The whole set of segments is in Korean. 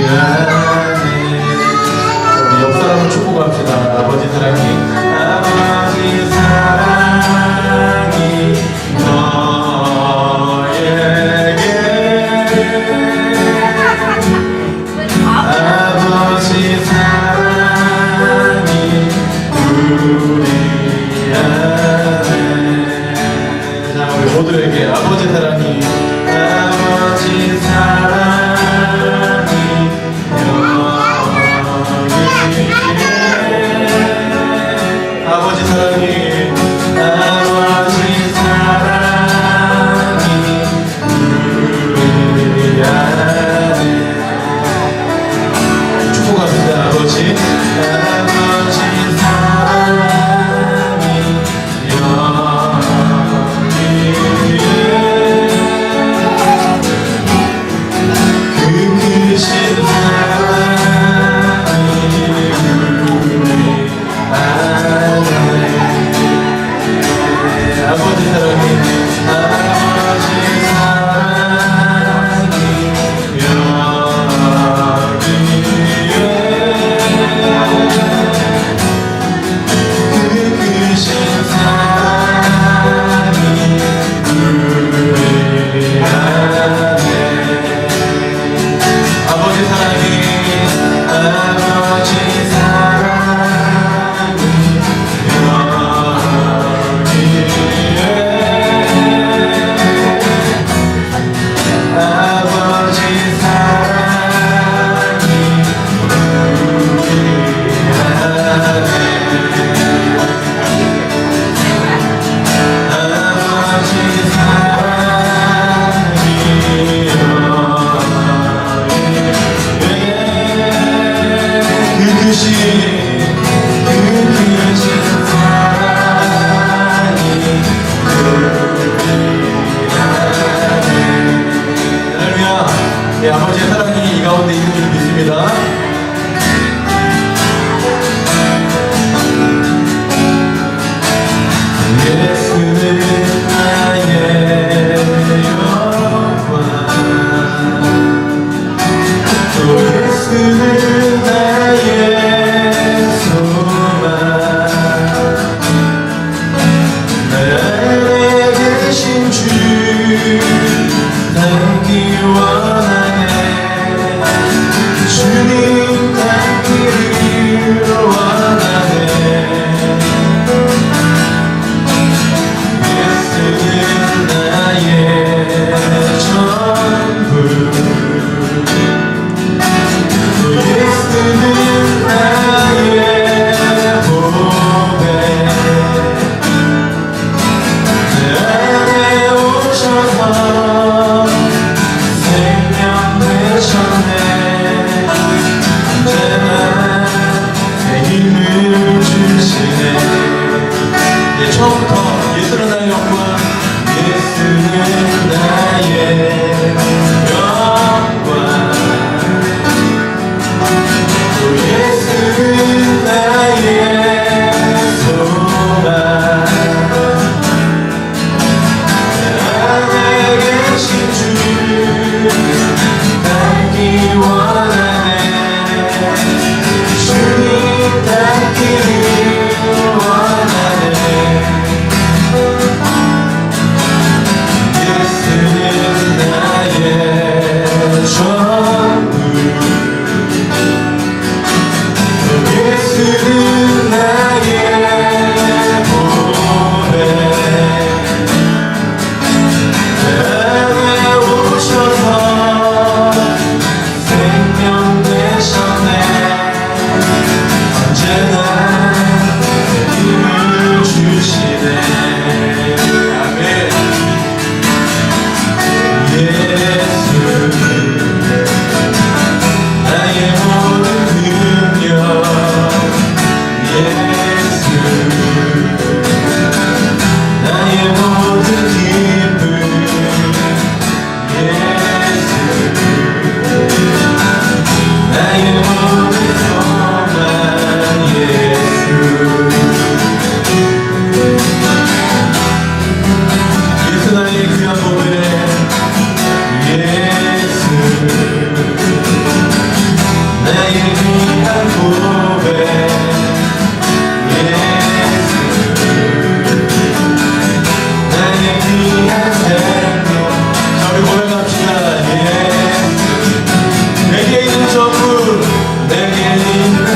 안에. 우리 옆 사람을 축복합시다. 아버지 사랑이, 아버지 사랑이 너에게, 아버지 사랑이 우리 안에. 자, 우리 모두에게 아버지 사랑이, 아버지 사랑이 여기에, 아버지 사랑이, 아버지 사랑이 우리 안에. 축복합니다. 아버지, 아버지 사랑이 여기에, 그 크신 사랑이 우리 안에. 아버지 사랑이, 아버지 사랑이 여기에, 그 크신 사랑이 우리 안에. 아버지 사랑이, 아버지 사랑이 여기에, 아버지 사랑이 우리 안에. 아버지 사랑이 여기에, 그 크신 사랑이 우리 안에. 할렐루야. 예, 아버지의 사랑이 이 가운데 있는 줄 믿습니다. 예수는 나의 영광, 또 예수는 나의 소망, 내 안에 계신 주 닮기 원하네. 주님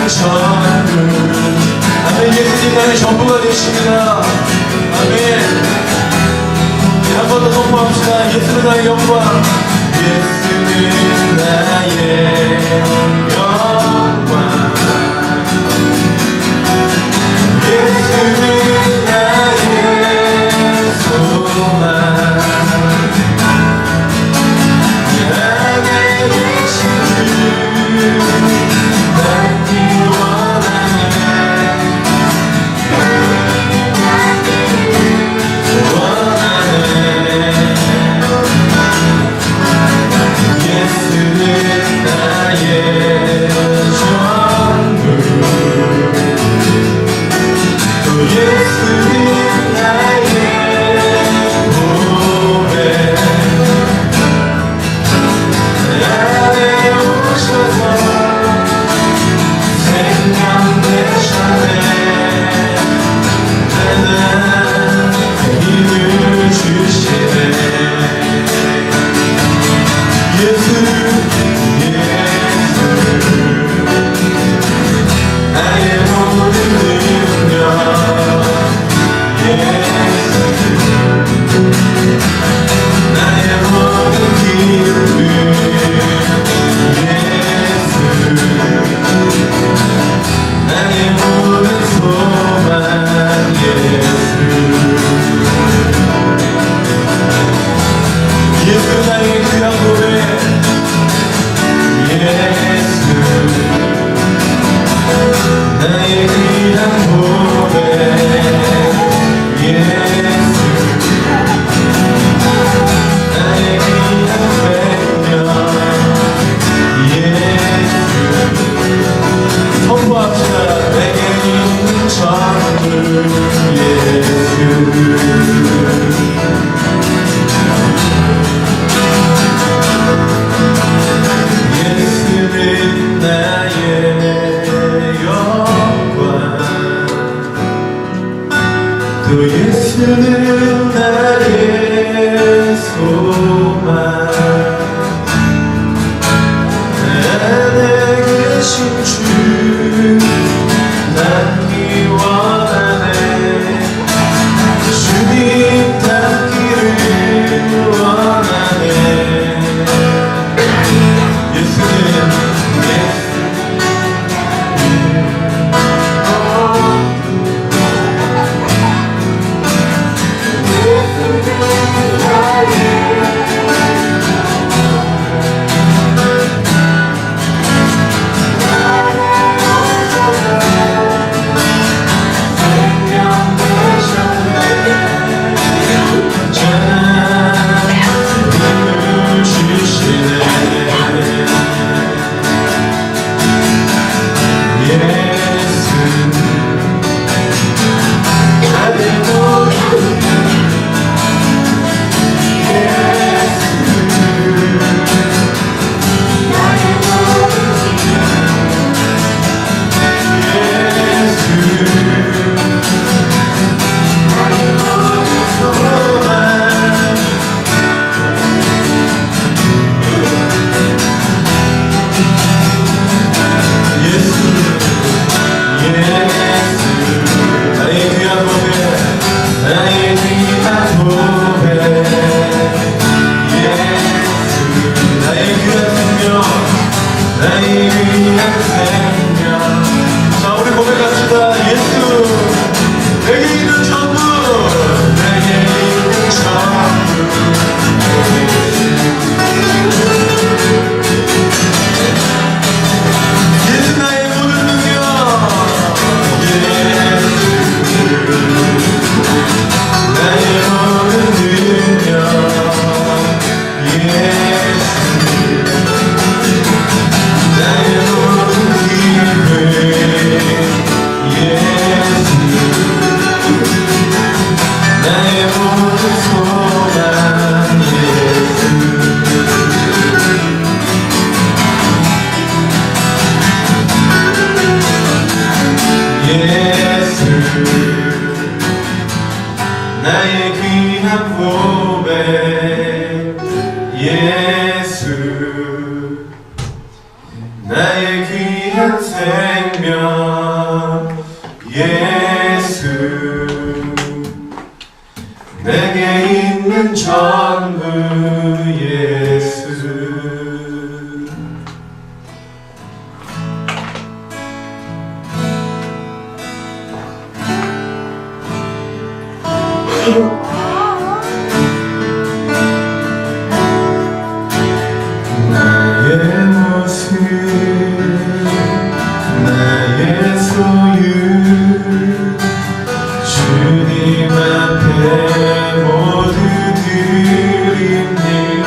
전부. 아멘. 예수님 나의 전부가 되십니다. 아멘. 한 번 더 선포합시다. 예수는 나의 영광. 예수는 나의 영광. 예수는 나의 소망. 나에게 계신 주 받기 원하네. 예수는 나의 전부. 또 예수는 나의 보배. 내 안에 오셔서 생명 되셨네. 나는 힘을 주시네. 예수 나의 모든 능력. 예수 나의 모든 기쁨. 예수 나의 모든 소망. 예수 예수 나의 귀한 고백. 예수 나의 귀한 고백. 예수 나의 귀한 생명. 예수 선포합시다. 내게 있는 전부. 예수 예수는 나의 영광. 또 예수는 나의 소망. 안에 계신 주 닮기 원하네. 주님 닮기를 원하네. 예수는 예수 나의 귀한 귀한 생명 예수 내게 있는 전부 예수 나의 모습 나의 소유 주님 앞에 모두 드립니다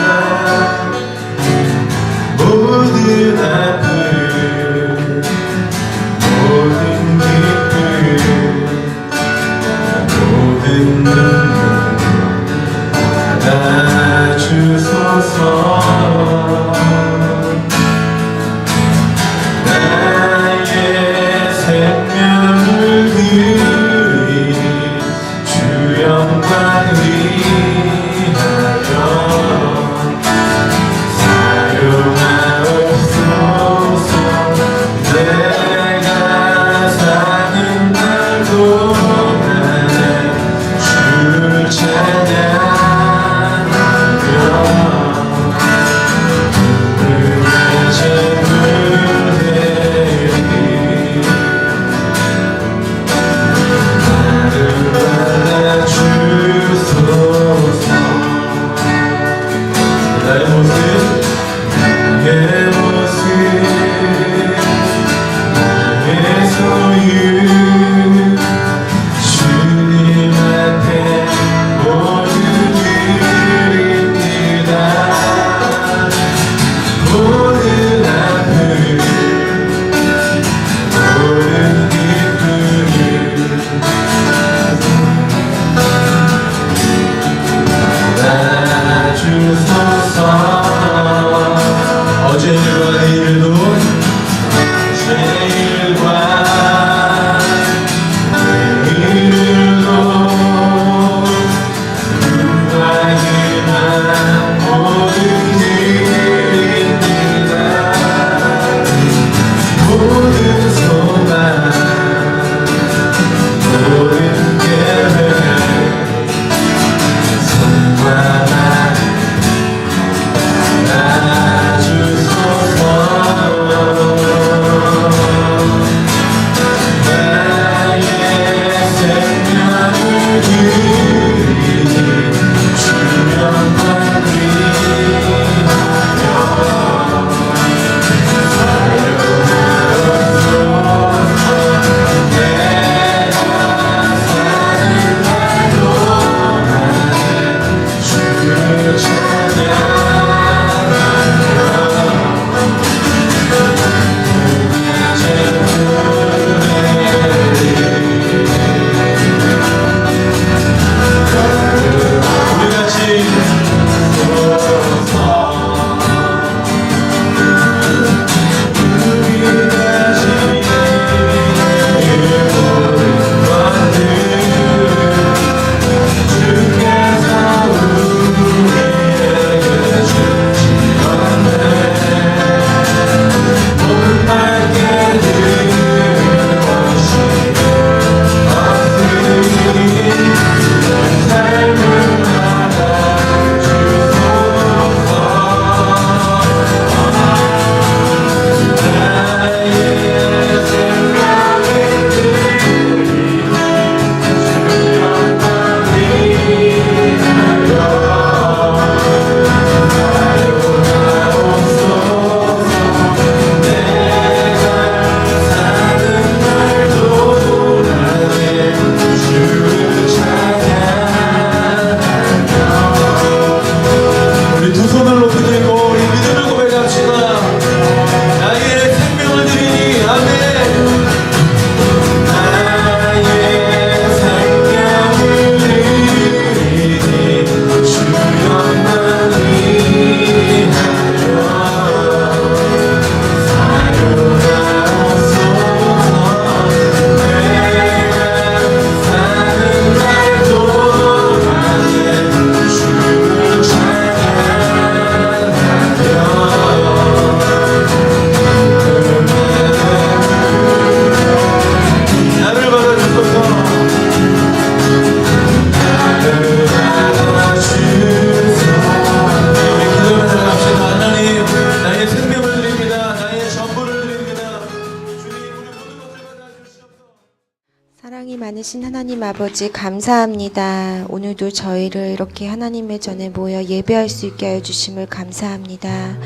많으신 하나님 아버지 감사합니다. 오늘도 저희를 이렇게 하나님의 전에 모여 예배할 수 있게 하여 주심을 감사합니다.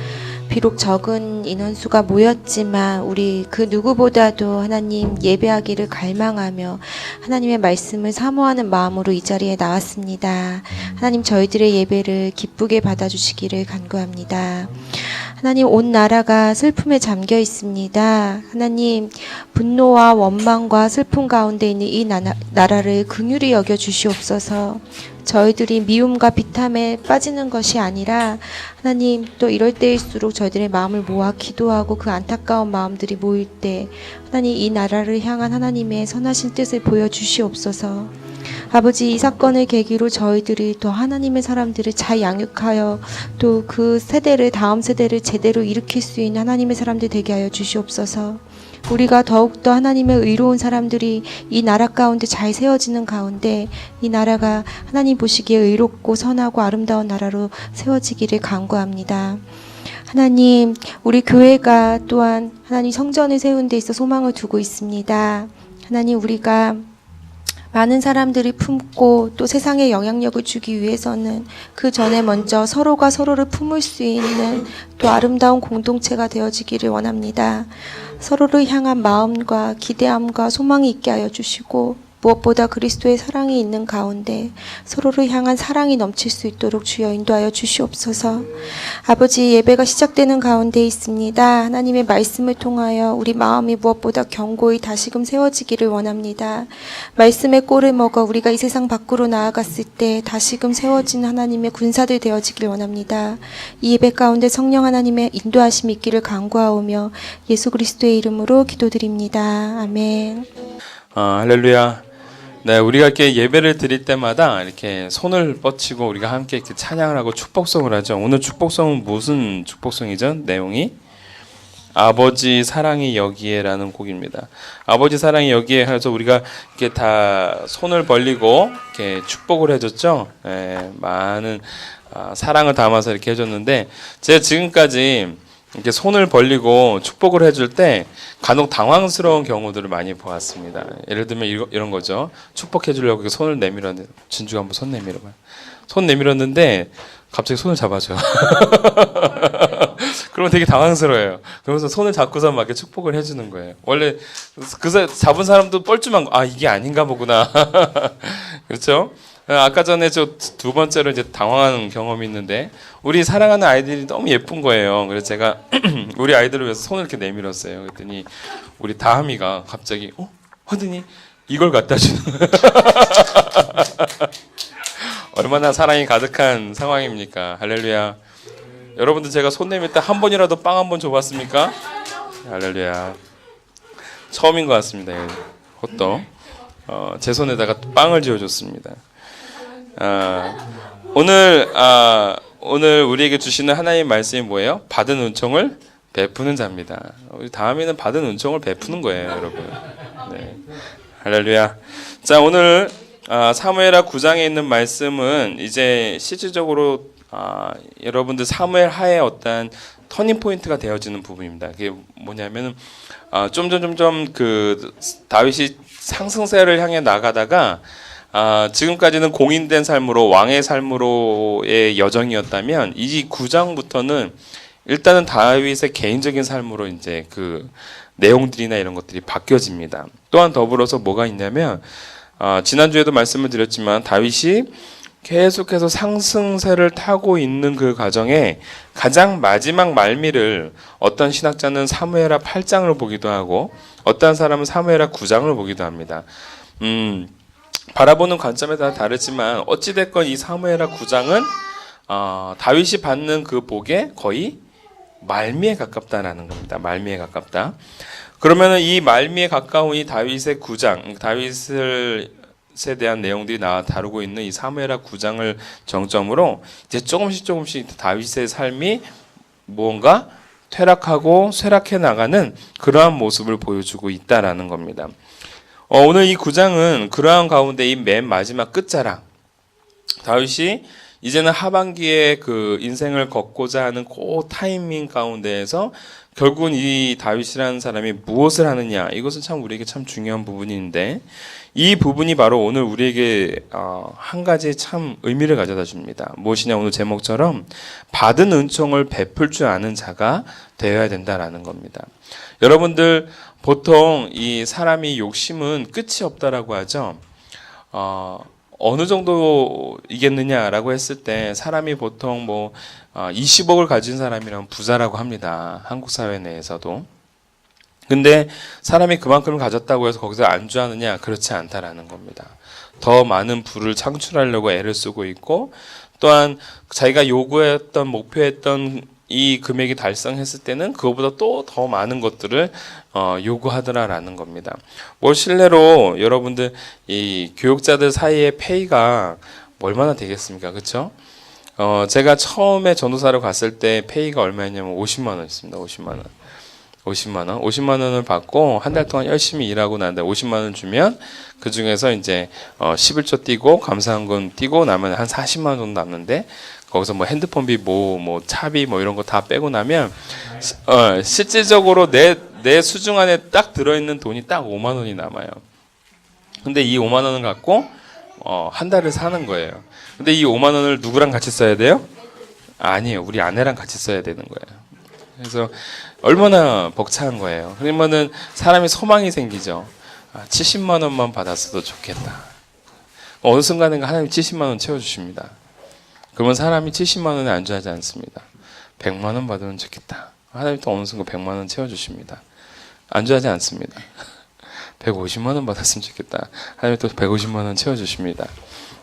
비록 적은 인원수가 모였지만 우리 그 누구보다도 하나님 예배하기를 갈망하며 하나님의 말씀을 사모하는 마음으로 이 자리에 나왔습니다. 하나님 저희들의 예배를 기쁘게 받아주시기를 간구합니다. 하나님 온 나라가 슬픔에 잠겨 있습니다. 하나님 분노와 원망과 슬픔 가운데 있는 이 나라를 긍휼히 여겨 주시옵소서. 저희들이 미움과 비탐에 빠지는 것이 아니라 하나님 또 이럴 때일수록 저희들의 마음을 모아 기도하고 그 안타까운 마음들이 모일 때 하나님 이 나라를 향한 하나님의 선하신 뜻을 보여주시옵소서. 아버지 이 사건을 계기로 저희들이 더 하나님의 사람들을 잘 양육하여 또 그 세대를 다음 세대를 제대로 일으킬 수 있는 하나님의 사람들 되게 하여 주시옵소서. 우리가 더욱더 하나님의 의로운 사람들이 이 나라 가운데 잘 세워지는 가운데 이 나라가 하나님 보시기에 의롭고 선하고 아름다운 나라로 세워지기를 간구합니다. 하나님 우리 교회가 또한 하나님 성전을 세운 데 있어 소망을 두고 있습니다. 하나님 우리가 많은 사람들이 품고 또 세상에 영향력을 주기 위해서는 그 전에 먼저 서로가 서로를 품을 수 있는 또 아름다운 공동체가 되어지기를 원합니다. 서로를 향한 마음과 기대함과 소망이 있게 하여 주시고 무엇보다 그리스도의 사랑이 있는 가운데 서로를 향한 사랑이 넘칠 수 있도록 주여 인도하여 주시옵소서. 아버지 예배가 시작되는 가운데 있습니다. 하나님의 말씀을 통하여 우리 마음이 무엇보다 견고히 다시금 세워지기를 원합니다. 말씀의 꼴을 먹어 우리가 이 세상 밖으로 나아갔을 때 다시금 세워진 하나님의 군사들 되어지길 원합니다. 이 예배 가운데 성령 하나님의 인도하심이 있기를 간구하오며 예수 그리스도의 이름으로 기도드립니다. 아멘. 할렐루야. 네, 우리가 이렇게 예배를 드릴 때마다 이렇게 손을 뻗치고 우리가 함께 이렇게 찬양을 하고 축복송을 하죠. 오늘 축복송은 무슨 축복송이죠? 내용이 아버지 사랑이 여기에라는 곡입니다. 아버지 사랑이 여기에 해서 우리가 이렇게 다 손을 벌리고 이렇게 축복을 해줬죠. 많은 사랑을 담아서 이렇게 해줬는데 제가 지금까지 이렇게 손을 벌리고 축복을 해줄 때 간혹 당황스러운 경우들을 많이 보았습니다. 예를 들면 이런 거죠. 축복해 주려고 손을 내밀었는데 진주가 한번 손 내밀어봐요. 손 내밀었는데 갑자기 손을 잡아줘요. 그러면 되게 당황스러워요. 그러면서 손을 잡고서 막 이렇게 축복을 해주는 거예요. 원래 잡은 사람도 뻘쭘한 거, 이게 아닌가 보구나. 그렇죠? 아까 전에 저 두 번째로 이제 당황하는 경험이 있는데 우리 사랑하는 아이들이 너무 예쁜 거예요. 그래서 제가 우리 아이들을 위해서 손을 이렇게 내밀었어요. 그랬더니 우리 다함이가 갑자기 하더니 이걸 갖다 주는 얼마나 사랑이 가득한 상황입니까? 할렐루야. 여러분들 제가 손 내밀 때 한 번이라도 빵 한 번 줘봤습니까? 할렐루야. 처음인 것 같습니다. 호떡. 제 손에다가 빵을 지어줬습니다. 오늘 우리에게 주시는 하나님의 말씀이 뭐예요? 받은 은총을 베푸는 자입니다. 우리 다음에는 받은 은총을 베푸는 거예요, 여러분. 네. 할렐루야. 자, 오늘 사무엘하 9장에 있는 말씀은 이제 실질적으로 여러분들 사무엘 하에 어떤 터닝 포인트가 되어지는 부분입니다. 그게 뭐냐면은 점점 그 다윗이 상승세를 향해 나가다가 지금까지는 공인된 삶으로 왕의 삶으로의 여정이었다면 이 9장부터는 일단은 다윗의 개인적인 삶으로 이제 그 내용들이나 이런 것들이 바뀌어집니다. 또한 더불어서 뭐가 있냐면 지난주에도 말씀을 드렸지만 다윗이 계속해서 상승세를 타고 있는 그 과정에 가장 마지막 말미를 어떤 신학자는 사무엘하 8장을 보기도 하고 어떤 사람은 사무엘하 9장을 보기도 합니다. 바라보는 관점에 따라 다르지만 어찌됐건 이 사무엘하 9장은 다윗이 받는 그 복에 거의 말미에 가깝다라는 겁니다. 말미에 가깝다. 그러면은 이 말미에 가까운 이 다윗의 9장, 다윗에 대한 내용들이 다루고 있는 이 사무엘하 9장을 정점으로 이제 조금씩 다윗의 삶이 무언가 퇴락하고 쇠락해 나가는 그러한 모습을 보여주고 있다라는 겁니다. 오늘 이 9장은 그러한 가운데 이 맨 마지막 끝자락 다윗이 이제는 하반기에 그 인생을 걷고자 하는 그 타이밍 가운데에서 결국은 이 다윗이라는 사람이 무엇을 하느냐, 이것은 참 우리에게 참 중요한 부분인데, 이 부분이 바로 오늘 우리에게 한 가지 참 의미를 가져다 줍니다. 무엇이냐, 오늘 제목처럼 받은 은총을 베풀 줄 아는 자가 되어야 된다라는 겁니다. 여러분들, 보통 이 사람이 욕심은 끝이 없다라고 하죠. 어느 정도 이겠느냐라고 했을 때 사람이 보통 20억을 가진 사람이라면 부자라고 합니다. 한국 사회 내에서도. 근데 사람이 그만큼을 가졌다고 해서 거기서 안주하느냐? 그렇지 않다라는 겁니다. 더 많은 부를 창출하려고 애를 쓰고 있고, 또한 자기가 요구했던, 목표했던 이 금액이 달성했을 때는 그거보다 또 더 많은 것들을 요구하더라라는 겁니다. 실례로 여러분들 이 교육자들 사이의 페이가 얼마나 되겠습니까? 그렇죠? 제가 처음에 전도사로 갔을 때 페이가 얼마였냐면 50만 원이었습니다. 50만 원을 받고 한 달 동안 열심히 일하고 난데 50만 원 주면 그 중에서 이제 11조 띄고 감사한금 띄고 나면 한 40만 원 정도 남는데, 거기서 핸드폰비 차비 이런 거 다 빼고 나면 실질적으로 내 수중 안에 딱 들어있는 돈이 딱 5만 원이 남아요. 근데 이 5만 원을 갖고 한 달을 사는 거예요. 근데 이 5만 원을 누구랑 같이 써야 돼요? 아니에요. 우리 아내랑 같이 써야 되는 거예요. 그래서 얼마나 벅찬 거예요. 그러면은 사람이 소망이 생기죠. 70만 원만 받았어도 좋겠다. 어느 순간인가 하나님 70만 원 채워주십니다. 그러면 사람이 70만 원에 안주하지 않습니다. 100만 원 받으면 좋겠다. 하나님 또 어느 순간 100만 원 채워주십니다. 안주하지 않습니다. 150만 원 받았으면 좋겠다. 하나님 또 150만 원 채워주십니다.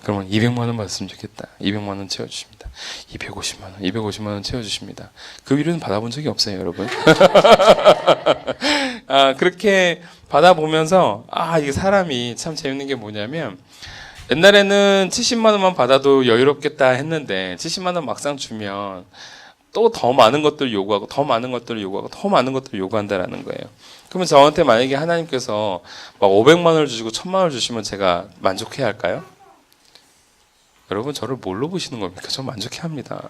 그러면 200만 원 받았으면 좋겠다. 200만 원 채워주십니다. 250만 원 채워주십니다. 그 위로는 받아본 적이 없어요, 여러분. 그렇게 받아보면서 이게 사람이 참 재밌는 게 뭐냐면, 옛날에는 70만 원만 받아도 여유롭겠다 했는데 70만 원 막상 주면 또 더 많은 것들을 요구하고 더 많은 것들을 요구하고 더 많은 것들을 요구한다라는 거예요. 그러면 저한테 만약에 하나님께서 500만 원을 주시고 1000만 원을 주시면 제가 만족해야 할까요? 여러분, 저를 뭘로 보시는 겁니까? 저 만족해야 합니다.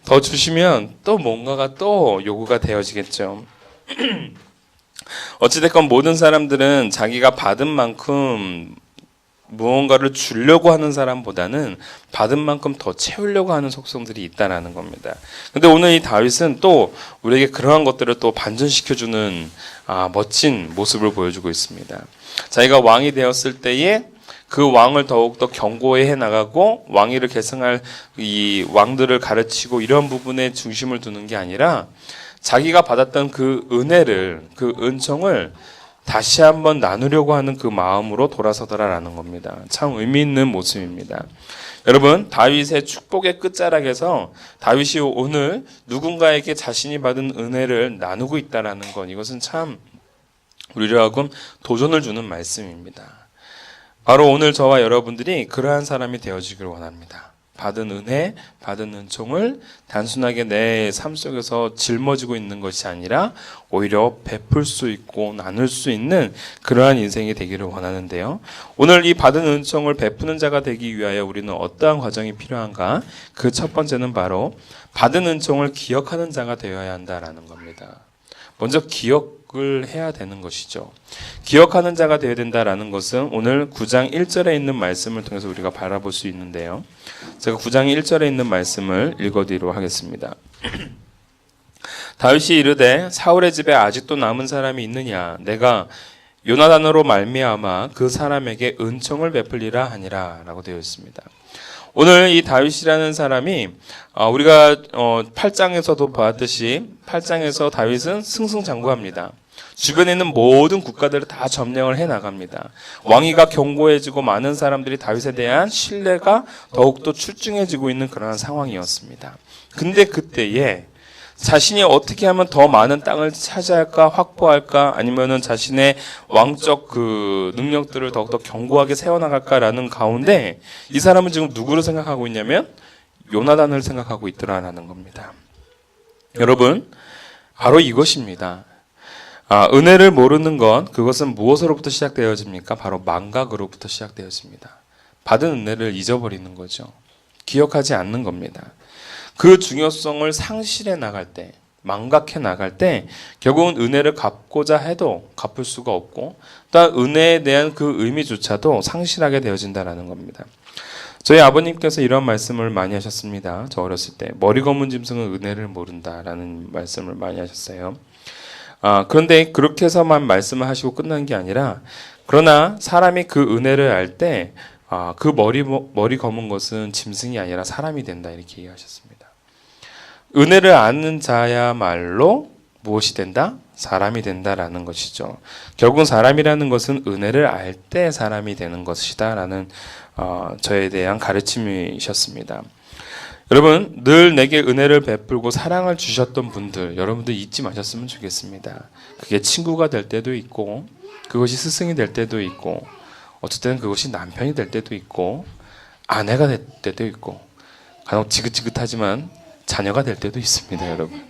더 주시면 또 뭔가가 또 요구가 되어지겠죠. 어찌됐건 모든 사람들은 자기가 받은 만큼 무언가를 주려고 하는 사람보다는 받은 만큼 더 채우려고 하는 속성들이 있다라는 겁니다. 근데 오늘 이 다윗은 또 우리에게 그러한 것들을 또 반전시켜주는 멋진 모습을 보여주고 있습니다. 자기가 왕이 되었을 때에 그 왕을 더욱더 견고해 나가고 왕위를 계승할 이 왕들을 가르치고 이런 부분에 중심을 두는 게 아니라 자기가 받았던 그 은혜를, 그 은총을 다시 한번 나누려고 하는 그 마음으로 돌아서더라라는 겁니다. 참 의미 있는 모습입니다. 여러분, 다윗의 축복의 끝자락에서 다윗이 오늘 누군가에게 자신이 받은 은혜를 나누고 있다라는 것, 이것은 참 우리를 하여금 도전을 주는 말씀입니다. 바로 오늘 저와 여러분들이 그러한 사람이 되어지기를 원합니다. 받은 은혜, 받은 은총을 단순하게 내 삶 속에서 짊어지고 있는 것이 아니라 오히려 베풀 수 있고 나눌 수 있는 그러한 인생이 되기를 원하는데요. 오늘 이 받은 은총을 베푸는 자가 되기 위하여 우리는 어떠한 과정이 필요한가? 그 첫 번째는 바로 받은 은총을 기억하는 자가 되어야 한다라는 겁니다. 먼저 기억을 해야 되는 것이죠. 기억하는 자가 되어야 된다라는 것은 오늘 9장 1절에 있는 말씀을 통해서 우리가 바라볼 수 있는데요. 제가 9장 1절에 있는 말씀을 읽어드리도록 하겠습니다. 다윗이 이르되 사울의 집에 아직도 남은 사람이 있느냐? 내가 요나단으로 말미암아 그 사람에게 은총을 베풀리라 하니라 라고 되어 있습니다. 오늘 이 다윗이라는 사람이 우리가 8장에서도 보았듯이 8장에서 다윗은 승승장구합니다. 주변에 있는 모든 국가들을 다 점령을 해나갑니다. 왕위가 견고해지고 많은 사람들이 다윗에 대한 신뢰가 더욱더 출중해지고 있는 그런 상황이었습니다. 근데 그때에 자신이 어떻게 하면 더 많은 땅을 차지할까, 확보할까, 아니면은 자신의 왕적 그 능력들을 더욱더 견고하게 세워나갈까라는 가운데 이 사람은 지금 누구를 생각하고 있냐면 요나단을 생각하고 있더라라는 겁니다. 여러분, 바로 이것입니다. 은혜를 모르는 것, 그것은 무엇으로부터 시작되어집니까? 바로 망각으로부터 시작되어집니다. 받은 은혜를 잊어버리는 거죠. 기억하지 않는 겁니다. 그 중요성을 상실해 나갈 때, 망각해 나갈 때 결국은 은혜를 갚고자 해도 갚을 수가 없고 또 은혜에 대한 그 의미조차도 상실하게 되어진다는 겁니다. 저희 아버님께서 이런 말씀을 많이 하셨습니다. 저 어렸을 때 머리 검은 짐승은 은혜를 모른다라는 말씀을 많이 하셨어요. 그런데 그렇게 해서만 말씀을 하시고 끝난 게 아니라 그러나 사람이 그 은혜를 알 때 그 머리 검은 것은 짐승이 아니라 사람이 된다 이렇게 얘기하셨습니다. 은혜를 아는 자야말로 무엇이 된다? 사람이 된다라는 것이죠. 결국은 사람이라는 것은 은혜를 알 때 사람이 되는 것이다라는 저에 대한 가르침이셨습니다. 여러분 늘 내게 은혜를 베풀고 사랑을 주셨던 분들 여러분들 잊지 마셨으면 좋겠습니다. 그게 친구가 될 때도 있고 그것이 스승이 될 때도 있고 어쨌든 그것이 남편이 될 때도 있고 아내가 될 때도 있고 간혹 지긋지긋하지만 자녀가 될 때도 있습니다, 여러분.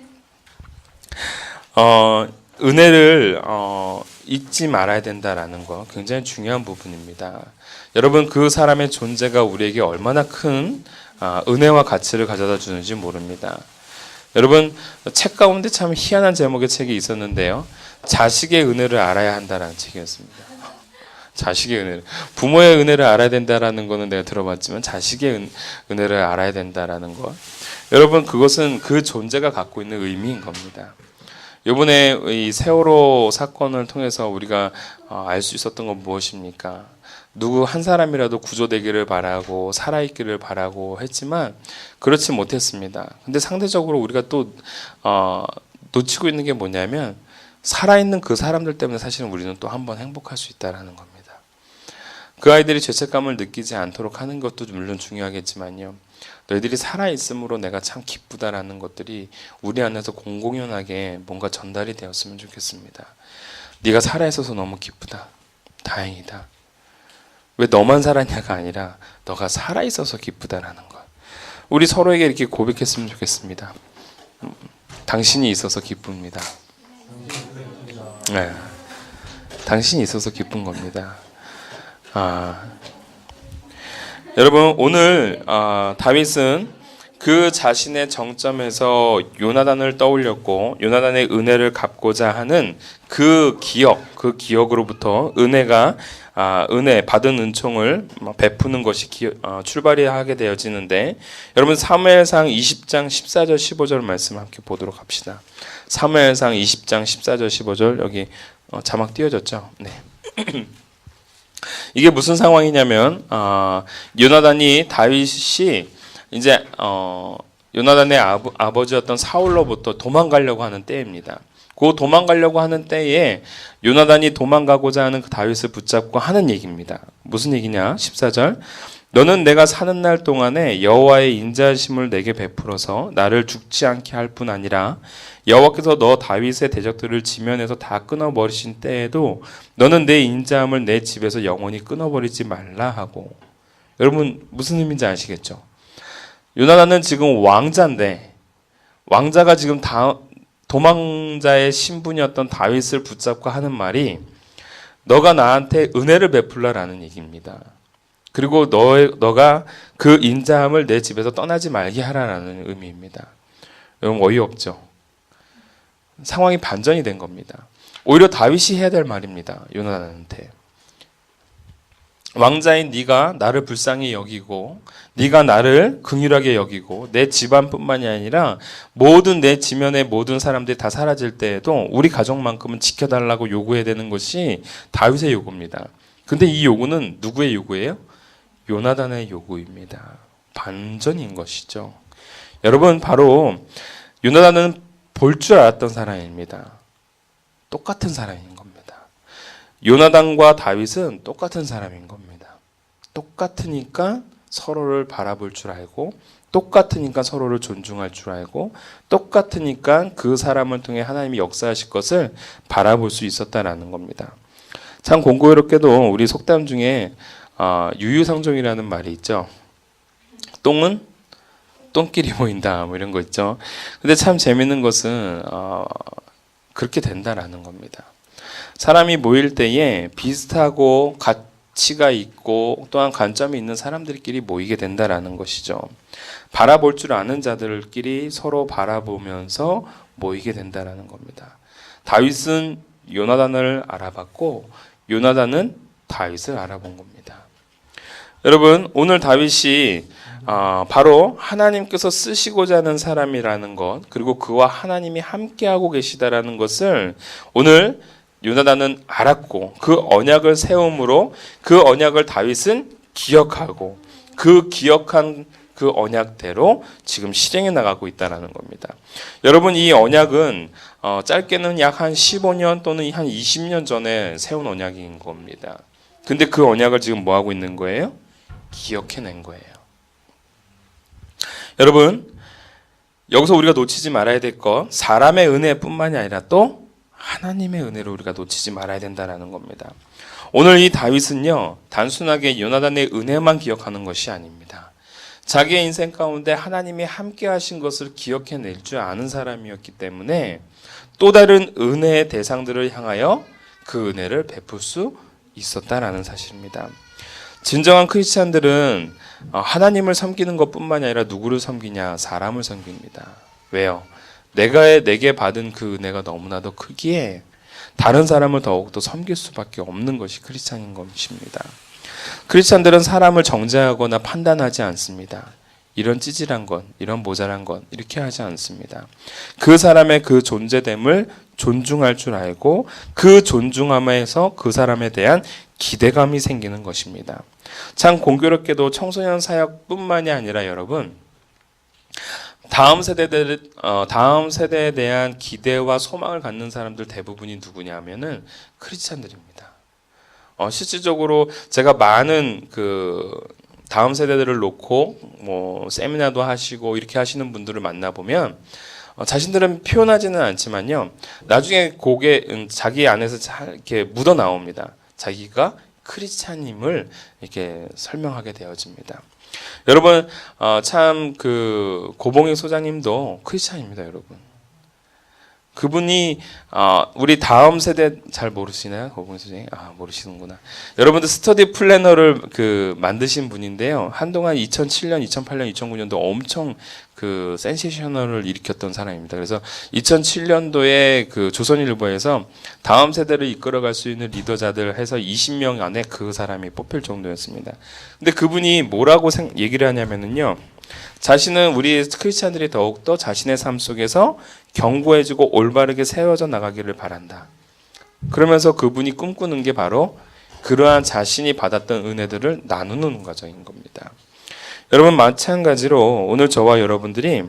은혜를 잊지 말아야 된다라는 거 굉장히 중요한 부분입니다. 여러분 그 사람의 존재가 우리에게 얼마나 큰 은혜와 가치를 가져다 주는지 모릅니다. 여러분 책 가운데 참 희한한 제목의 책이 있었는데요. 자식의 은혜를 알아야 한다라는 책이었습니다. 자식의 은혜를 부모의 은혜를 알아야 된다라는 거는 내가 들어봤지만 자식의 은혜를 알아야 된다라는 것 여러분 그것은 그 존재가 갖고 있는 의미인 겁니다. 이번에 이 세월호 사건을 통해서 우리가 알 수 있었던 건 무엇입니까? 누구 한 사람이라도 구조되기를 바라고 살아있기를 바라고 했지만 그렇지 못했습니다. 근데 상대적으로 우리가 또 놓치고 있는 게 뭐냐면 살아있는 그 사람들 때문에 사실은 우리는 또 한 번 행복할 수 있다는 겁니다. 그 아이들이 죄책감을 느끼지 않도록 하는 것도 물론 중요하겠지만요. 너희들이 살아있음으로 내가 참 기쁘다라는 것들이 우리 안에서 공공연하게 뭔가 전달이 되었으면 좋겠습니다. 네가 살아있어서 너무 기쁘다. 다행이다. 왜 너만 살았냐가 아니라 너가 살아있어서 기쁘다라는 것. 우리 서로에게 이렇게 고백했으면 좋겠습니다. 당신이 있어서 기쁩니다. 네. 당신이 있어서 기쁜 겁니다. 여러분 오늘 다윗은 그 자신의 정점에서 요나단을 떠올렸고 요나단의 은혜를 갚고자 하는 그 기억으로부터 은혜 받은 은총을 베푸는 것이 출발이 하게 되어지는데 여러분 사무엘상 20장 14절 15절 말씀 함께 보도록 합시다. 사무엘상 20장 14절 15절 여기 자막 띄워졌죠? 네. 이게 무슨 상황이냐면 요나단이 다윗이 이제 요나단의 아버지였던 사울로부터 도망가려고 하는 때입니다. 그 도망가려고 하는 때에 요나단이 도망가고자 하는 그 다윗을 붙잡고 하는 얘기입니다. 무슨 얘기냐? 14절 너는 내가 사는 날 동안에 여호와의 인자하심을 내게 베풀어서 나를 죽지 않게 할 뿐 아니라 여호와께서 너 다윗의 대적들을 지면에서 다 끊어버리신 때에도 너는 내 인자함을 내 집에서 영원히 끊어버리지 말라 하고. 여러분 무슨 의미인지 아시겠죠? 요나단은 지금 왕자인데 왕자가 지금 도망자의 신분이었던 다윗을 붙잡고 하는 말이 너가 나한테 은혜를 베풀라라는 얘기입니다. 그리고 너가 그 인자함을 내 집에서 떠나지 말게 하라라는 의미입니다. 여러분 어이없죠? 상황이 반전이 된 겁니다. 오히려 다윗이 해야 될 말입니다. 요나단한테. 왕자인 네가 나를 불쌍히 여기고 네가 나를 긍휼하게 여기고 내 집안뿐만이 아니라 모든 내 지면의 모든 사람들이 다 사라질 때에도 우리 가족만큼은 지켜달라고 요구해야 되는 것이 다윗의 요구입니다. 근데 이 요구는 누구의 요구예요? 요나단의 요구입니다. 반전인 것이죠. 여러분 바로 요나단은 볼 줄 알았던 사람입니다. 똑같은 사람인 겁니다. 요나단과 다윗은 똑같은 사람인 겁니다. 똑같으니까 서로를 바라볼 줄 알고 똑같으니까 서로를 존중할 줄 알고 똑같으니까 그 사람을 통해 하나님이 역사하실 것을 바라볼 수 있었다라는 겁니다. 참 공교롭게도 우리 속담 중에 유유상종이라는 말이 있죠. 똥은 똥끼리 모인다 뭐 이런 거 있죠. 근데 참 재밌는 것은 그렇게 된다라는 겁니다. 사람이 모일 때에 비슷하고 같이 가치가 있고 또한 관점이 있는 사람들끼리 모이게 된다라는 것이죠. 바라볼 줄 아는 자들끼리 서로 바라보면서 모이게 된다라는 겁니다. 다윗은 요나단을 알아봤고 요나단은 다윗을 알아본 겁니다. 여러분, 오늘 다윗이 바로 하나님께서 쓰시고자 하는 사람이라는 것, 그리고 그와 하나님이 함께하고 계시다라는 것을 오늘 요나단은 알았고 그 언약을 세움으로 그 언약을 다윗은 기억하고 그 기억한 그 언약대로 지금 실행해 나가고 있다는 겁니다. 여러분, 이 언약은 짧게는 약 한 15년 또는 한 20년 전에 세운 언약인 겁니다. 근데 그 언약을 지금 뭐 하고 있는 거예요? 기억해낸 거예요. 여러분, 여기서 우리가 놓치지 말아야 될 것, 사람의 은혜뿐만이 아니라 또 하나님의 은혜를 우리가 놓치지 말아야 된다는 겁니다. 오늘 이 다윗은요, 단순하게 요나단의 은혜만 기억하는 것이 아닙니다. 자기의 인생 가운데 하나님이 함께 하신 것을 기억해낼 줄 아는 사람이었기 때문에 또 다른 은혜의 대상들을 향하여 그 은혜를 베풀 수 있었다라는 사실입니다. 진정한 크리스찬들은 하나님을 섬기는 것뿐만이 아니라 누구를 섬기냐? 사람을 섬깁니다. 왜요? 내게 받은 그 은혜가 너무나도 크기에 다른 사람을 더욱더 섬길 수밖에 없는 것이 크리스찬인 것입니다. 크리스찬들은 사람을 정죄하거나 판단하지 않습니다. 이런 찌질한 것, 이런 모자란 것 이렇게 하지 않습니다. 그 사람의 그 존재됨을 존중할 줄 알고 그 존중함에서 그 사람에 대한 기대감이 생기는 것입니다. 참 공교롭게도 청소년 사역뿐만이 아니라 여러분, 다음 세대에 대한 기대와 소망을 갖는 사람들 대부분이 누구냐 하면은 크리스찬들입니다. 실질적으로 제가 많은 다음 세대들을 놓고 뭐 세미나도 하시고 이렇게 하시는 분들을 만나보면 자신들은 표현하지는 않지만요, 나중에 자기 안에서 잘 이렇게 묻어 나옵니다. 자기가 크리스찬임을 이렇게 설명하게 되어집니다. 여러분, 참 고봉익 소장님도 크리스찬입니다, 여러분. 그분이 우리 다음 세대 잘 모르시나요? 고봉익 소장님? 모르시는구나. 여러분들 스터디 플래너를 만드신 분인데요. 한동안 2007년, 2008년, 2009년도 엄청 센세이셔널을 일으켰던 사람입니다. 그래서 2007년도에 조선일보에서 다음 세대를 이끌어갈 수 있는 리더자들 해서 20명 안에 그 사람이 뽑힐 정도였습니다. 근데 그분이 뭐라고 얘기를 하냐면은요, 자신은 우리 크리스찬들이 더욱더 자신의 삶 속에서 견고해지고 올바르게 세워져 나가기를 바란다. 그러면서 그분이 꿈꾸는 게 바로 그러한 자신이 받았던 은혜들을 나누는 과정인 겁니다. 여러분, 마찬가지로 오늘 저와 여러분들이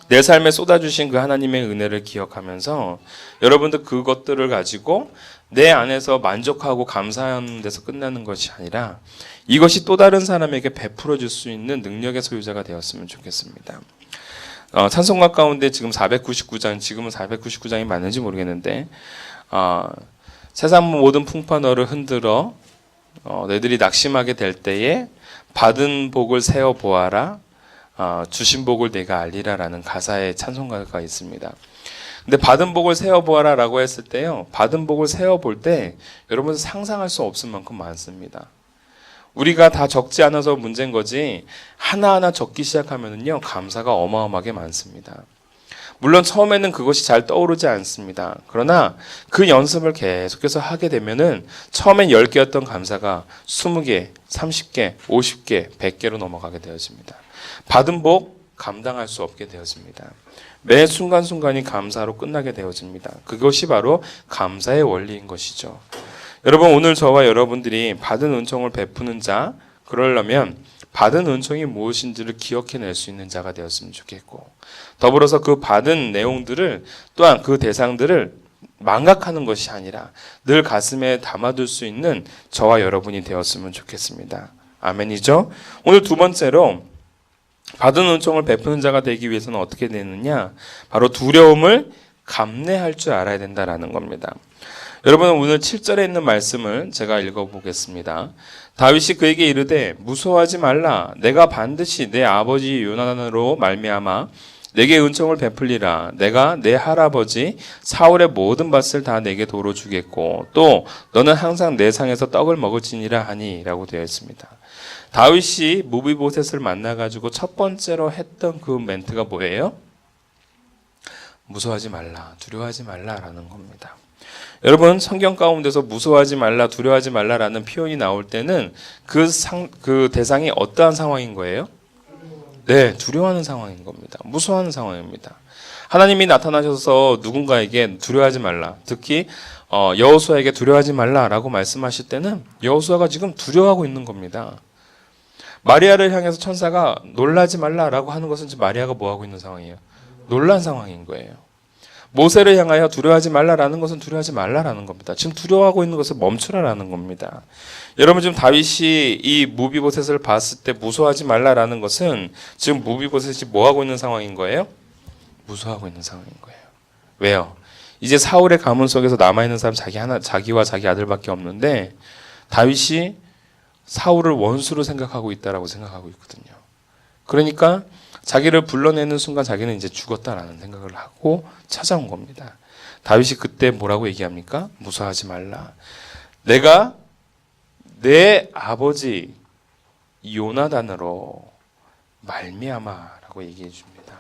내 삶에 쏟아주신 그 하나님의 은혜를 기억하면서 여러분들 그것들을 가지고 내 안에서 만족하고 감사하는 데서 끝나는 것이 아니라 이것이 또 다른 사람에게 베풀어 줄 수 있는 능력의 소유자가 되었으면 좋겠습니다. 찬송가 가운데 지금 499장, 지금은 499장이 맞는지 모르겠는데 세상 모든 풍파 너를 흔들어 너희들이 낙심하게 될 때에 받은 복을 세어 보아라, 주신 복을 내가 알리라라는 가사의 찬송가가 있습니다. 근데 받은 복을 세어 보아라라고 했을 때요, 받은 복을 세어 볼 때 여러분 상상할 수 없을 만큼 많습니다. 우리가 다 적지 않아서 문제인 거지 하나하나 적기 시작하면은요, 감사가 어마어마하게 많습니다. 물론 처음에는 그것이 잘 떠오르지 않습니다. 그러나 그 연습을 계속해서 하게 되면은 처음엔 10개였던 감사가 20개, 30개, 50개, 100개로 넘어가게 되어집니다. 받은 복 감당할 수 없게 되어집니다. 매 순간순간이 감사로 끝나게 되어집니다. 그것이 바로 감사의 원리인 것이죠. 여러분, 오늘 저와 여러분들이 받은 은총을 베푸는 자, 그러려면 받은 은총이 무엇인지를 기억해낼 수 있는 자가 되었으면 좋겠고, 더불어서 그 받은 내용들을 또한 그 대상들을 망각하는 것이 아니라 늘 가슴에 담아둘 수 있는 저와 여러분이 되었으면 좋겠습니다. 아멘이죠? 오늘 두 번째로 받은 은총을 베푸는 자가 되기 위해서는 어떻게 되느냐? 바로 두려움을 감내할 줄 알아야 된다라는 겁니다. 여러분, 오늘 7절에 있는 말씀을 제가 읽어보겠습니다. 다윗이 그에게 이르되 무서워하지 말라. 내가 반드시 내 아버지 요나단으로 말미암아 내게 은총을 베풀리라. 내가 내 할아버지 사울의 모든 밭을 다 내게 도로 주겠고 또 너는 항상 내 상에서 떡을 먹을지니라 하니 라고 되어 있습니다. 다윗이 무비보셋을 만나가지고 첫 번째로 했던 그 멘트가 뭐예요? 무서워하지 말라, 두려워하지 말라라는 겁니다. 여러분, 성경 가운데서 무서워하지 말라, 두려워하지 말라라는 표현이 나올 때는 그 대상이 어떠한 상황인 거예요? 네, 두려워하는 상황인 겁니다. 무서워하는 상황입니다. 하나님이 나타나셔서 누군가에게 두려워하지 말라, 특히 여호수아에게 두려워하지 말라라고 말씀하실 때는 여호수아가 지금 두려워하고 있는 겁니다. 마리아를 향해서 천사가 놀라지 말라라고 하는 것은 지금 마리아가 뭐 하고 있는 상황이에요? 놀란 상황인 거예요. 모세를 향하여 두려워하지 말라라는 것은 두려워하지 말라라는 겁니다. 지금 두려워하고 있는 것을 멈추라라는 겁니다. 여러분, 지금 다윗이 이 무비보셋을 봤을 때 무서워하지 말라라는 것은 지금 무비보셋이 뭐 하고 있는 상황인 거예요? 무서워하고 있는 상황인 거예요. 왜요? 이제 사울의 가문 속에서 남아있는 사람 자기와 자기 아들밖에 없는데 다윗이 사울을 원수로 생각하고 있다라고 생각하고 있거든요. 그러니까 자기를 불러내는 순간 자기는 이제 죽었다라는 생각을 하고 찾아온 겁니다. 다윗이 그때 뭐라고 얘기합니까? 무서워하지 말라. 내가 내 아버지 요나단으로 말미암아라고 얘기해 줍니다.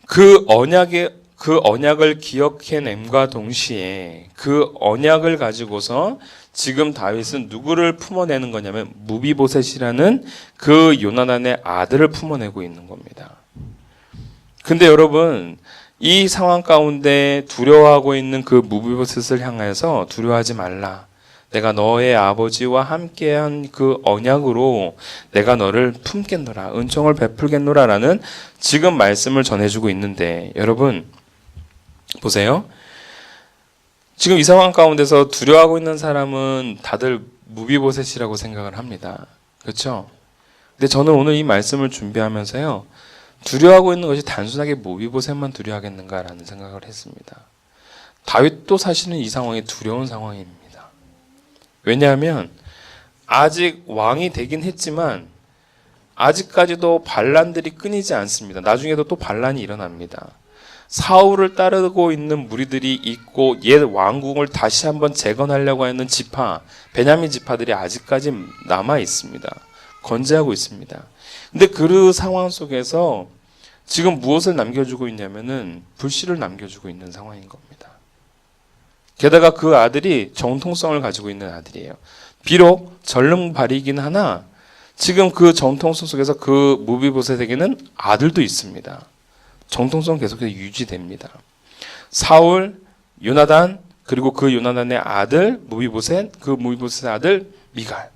그 언약을 기억해냄과 동시에 그 언약을 가지고서 지금 다윗은 누구를 품어내는 거냐면 무비보셋이라는 그 요나단의 아들을 품어내고 있는 겁니다. 근데 여러분, 이 상황 가운데 두려워하고 있는 그 무비보셋을 향해서 두려워하지 말라. 내가 너의 아버지와 함께한 그 언약으로 내가 너를 품겠노라. 은총을 베풀겠노라 라는 지금 말씀을 전해주고 있는데 여러분 보세요. 지금 이 상황 가운데서 두려워하고 있는 사람은 다들 무비보셋이라고 생각을 합니다. 그렇죠? 근데 저는 오늘 이 말씀을 준비하면서요. 두려워하고 있는 것이 단순하게 무비보셋만 두려워하겠는가라는 생각을 했습니다. 다윗도 사실은 이 상황이 두려운 상황입니다. 왜냐하면 아직 왕이 되긴 했지만 아직까지도 반란들이 끊이지 않습니다. 나중에도 또 반란이 일어납니다. 사울을 따르고 있는 무리들이 있고 옛 왕궁을 다시 한번 재건하려고 하는 지파, 베냐민 지파들이 아직까지 남아 있습니다. 건재하고 있습니다. 근데 그 상황 속에서 지금 무엇을 남겨주고 있냐면은 불씨를 남겨주고 있는 상황인 겁니다. 게다가 그 아들이 정통성을 가지고 있는 아들이에요. 비록 전릉발이긴 하나 지금 그 정통성 속에서 그 무비보셋에게는 아들도 있습니다. 정통성 계속해서 유지됩니다. 사울, 요나단, 그리고 그 요나단의 아들 무비보셋, 그 무비보셋의 아들 미갈.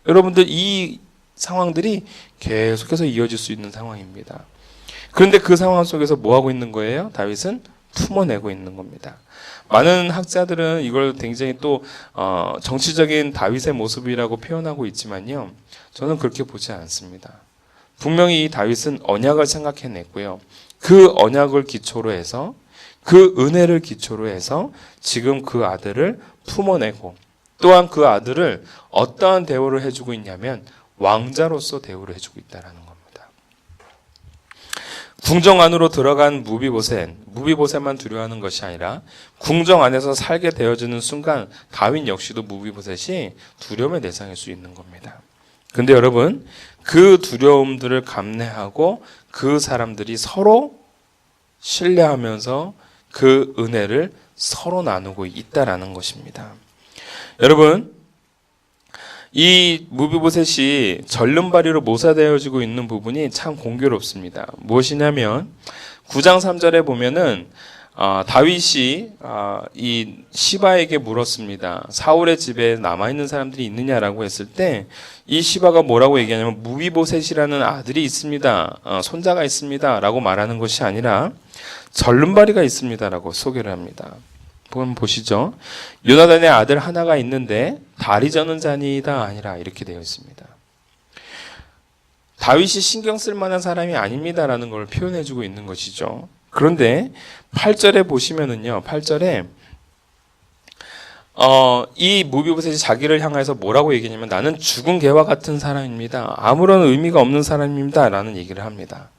여러분들 이 상황들이 계속해서 이어질 수 있는 상황입니다. 그런데 그 상황 속에서 뭐 하고 있는 거예요? 다윗은 품어내고 있는 겁니다. 많은 학자들은 이걸 굉장히 또 정치적인 다윗의 모습이라고 표현하고 있지만요. 저는 그렇게 보지 않습니다. 분명히 이 다윗은 언약을 생각해냈고요. 그 언약을 기초로 해서 그 은혜를 기초로 해서 지금 그 아들을 품어내고 또한 그 아들을 어떠한 대우를 해주고 있냐면 왕자로서 대우를 해주고 있다는 겁니다. 궁정 안으로 들어간 무비보셋만 두려워하는 것이 아니라 궁정 안에서 살게 되어지는 순간 다윗 역시도 무비보셋이 두려움의 대상일 수 있는 겁니다. 근데 여러분, 그 두려움들을 감내하고 그 사람들이 서로 신뢰하면서 그 은혜를 서로 나누고 있다라는 것입니다. 여러분, 이 무비보셋이 전름발이로 모사되어지고 있는 부분이 참 공교롭습니다. 무엇이냐면 9장 3절에 보면은 다윗이 이 시바에게 물었습니다. 사울의 집에 남아있는 사람들이 있느냐라고 했을 때 이 시바가 뭐라고 얘기하냐면 무비보셋이라는 아들이 있습니다. 손자가 있습니다. 라고 말하는 것이 아니라 절름발이가 있습니다. 라고 소개를 합니다. 한번 보시죠. 요나단의 아들 하나가 있는데 다리 저는 자니이다 아니라 이렇게 되어 있습니다. 다윗이 신경 쓸 만한 사람이 아닙니다라는 걸 표현해주고 있는 것이죠. 그런데 8절에 보시면은요. 8절에 이 무비보셋이 자기를 향해서 뭐라고 얘기냐면 나는 죽은 개와 같은 사람입니다. 아무런 의미가 없는 사람입니다. 라는 얘기를 합니다.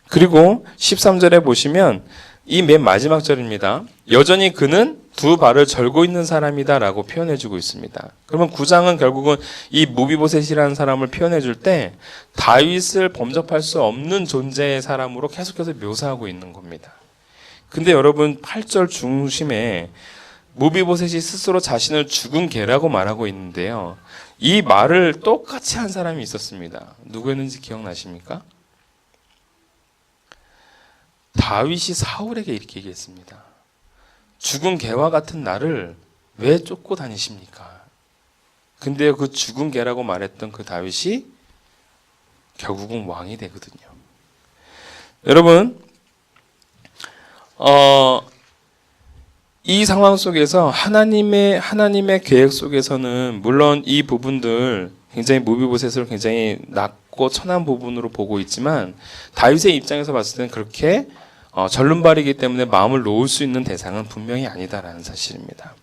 그리고 13절에 보시면 이 맨 마지막 절입니다. 여전히 그는 두 발을 절고 있는 사람이다 라고 표현해주고 있습니다. 그러면 9장은 결국은 이 무비보셋이라는 사람을 표현해줄 때 다윗을 범접할 수 없는 존재의 사람으로 계속해서 묘사하고 있는 겁니다. 근데 여러분 8절 중심에 무비보셋이 스스로 자신을 죽은 개라고 말하고 있는데요. 이 말을 똑같이 한 사람이 있었습니다. 누구였는지 기억나십니까? 다윗이 사울에게 이렇게 얘기했습니다. 죽은 개와 같은 나를 왜 쫓고 다니십니까? 근데 그 죽은 개라고 말했던 그 다윗이 결국은 왕이 되거든요. 여러분, 이 상황 속에서 하나님의 계획 속에서는 물론 이 부분들 굉장히 무비보셋을 굉장히 낮고 천한 부분으로 보고 있지만 다윗의 입장에서 봤을 때는 그렇게 절름발이기 때문에 마음을 놓을 수 있는 대상은 분명히 아니다라는 사실입니다.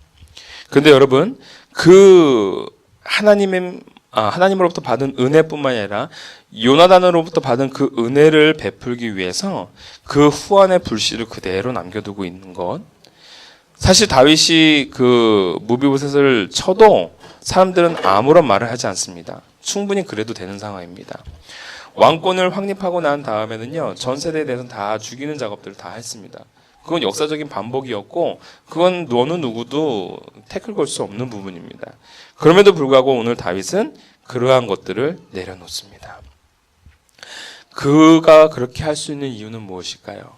그런데 여러분 그 하나님으로부터 받은 은혜뿐만 아니라 요나단으로부터 받은 그 은혜를 베풀기 위해서 그 후안의 불씨를 그대로 남겨두고 있는 것. 사실 다윗이 그 무비보셋을 쳐도 사람들은 아무런 말을 하지 않습니다. 충분히 그래도 되는 상황입니다. 왕권을 확립하고 난 다음에는요, 전 세대에 대해서는 다 죽이는 작업들을 다 했습니다. 그건 역사적인 반복이었고, 그건 어느 누구도 태클 걸 수 없는 부분입니다. 그럼에도 불구하고 오늘 다윗은 그러한 것들을 내려놓습니다. 그가 그렇게 할 수 있는 이유는 무엇일까요?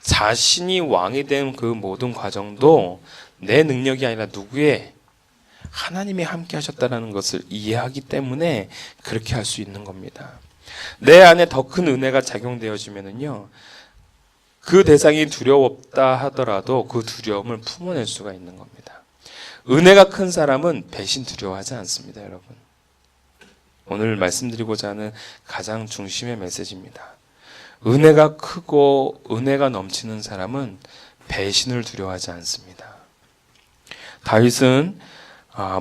자신이 왕이 된 그 모든 과정도 내 능력이 아니라 누구의 하나님이 함께 하셨다는 것을 이해하기 때문에 그렇게 할 수 있는 겁니다. 내 안에 더 큰 은혜가 작용되어지면은요, 그 대상이 두려웠다 하더라도 그 두려움을 품어낼 수가 있는 겁니다. 은혜가 큰 사람은 배신 두려워하지 않습니다, 여러분. 오늘 말씀드리고자 하는 가장 중심의 메시지입니다. 은혜가 크고 은혜가 넘치는 사람은 배신을 두려워하지 않습니다. 다윗은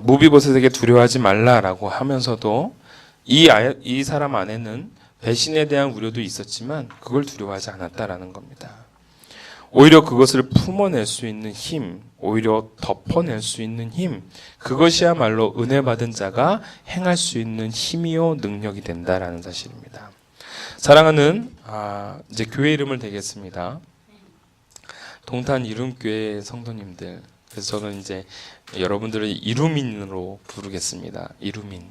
무비보셋에게 두려워하지 말라라고 하면서도 이 사람 안에는 배신에 대한 우려도 있었지만 그걸 두려워하지 않았다라는 겁니다. 오히려 그것을 품어낼 수 있는 힘, 오히려 덮어낼 수 있는 힘, 그것이야말로 은혜 받은 자가 행할 수 있는 힘이요 능력이 된다라는 사실입니다. 사랑하는 이제 교회 이름을 대겠습니다. 동탄 이룸교회 성도님들. 그래서 저는 이제 여러분들을 이루민으로 부르겠습니다. 이루민.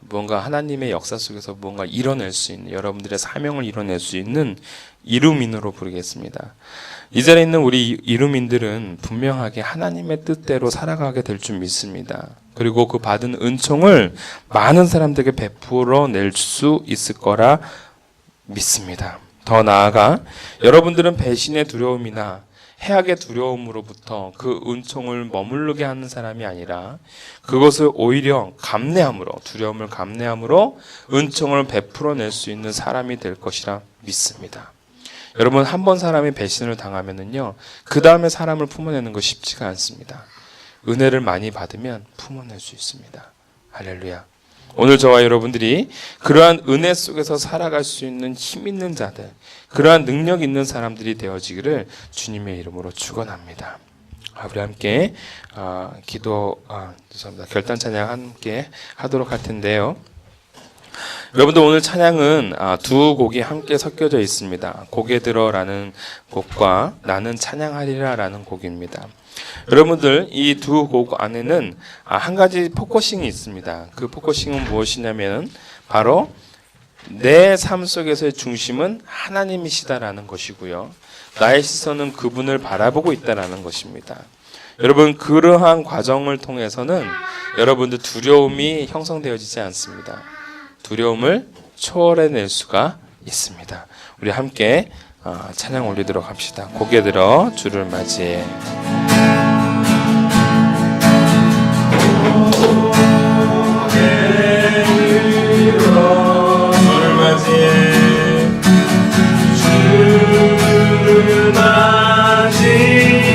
뭔가 하나님의 역사 속에서 뭔가 이뤄낼 수 있는, 여러분들의 사명을 이뤄낼 수 있는 이루민으로 부르겠습니다. 이 자리에 있는 우리 이루민들은 분명하게 하나님의 뜻대로 살아가게 될 줄 믿습니다. 그리고 그 받은 은총을 많은 사람들에게 베풀어 낼 수 있을 거라 믿습니다. 더 나아가 여러분들은 배신의 두려움이나 해악의 두려움으로부터 그 은총을 머무르게 하는 사람이 아니라 그것을 오히려 감내함으로, 두려움을 감내함으로 은총을 베풀어낼 수 있는 사람이 될 것이라 믿습니다. 여러분, 한 번 사람이 배신을 당하면은요, 그 다음에 사람을 품어내는 거 쉽지가 않습니다. 은혜를 많이 받으면 품어낼 수 있습니다. 할렐루야. 오늘 저와 여러분들이 그러한 은혜 속에서 살아갈 수 있는 힘 있는 자들, 그러한 능력 있는 사람들이 되어지기를 주님의 이름으로 축원합니다. 우리 함께 죄송합니다. 결단 찬양 함께 하도록 할 텐데요. 여러분들 오늘 찬양은 두 곡이 함께 섞여져 있습니다. 고개 들어라는 곡과 나는 찬양하리라라는 곡입니다. 여러분들 이 두 곡 안에는 한 가지 포커싱이 있습니다. 그 포커싱은 무엇이냐면 바로 내 삶 속에서의 중심은 하나님이시다라는 것이고요. 나의 시선은 그분을 바라보고 있다라는 것입니다. 여러분, 그러한 과정을 통해서는 여러분들 두려움이 형성되어지지 않습니다. 두려움을 초월해낼 수가 있습니다. 우리 함께 찬양 올리도록 합시다. 고개 들어 주를 맞이해. 주를 맞이해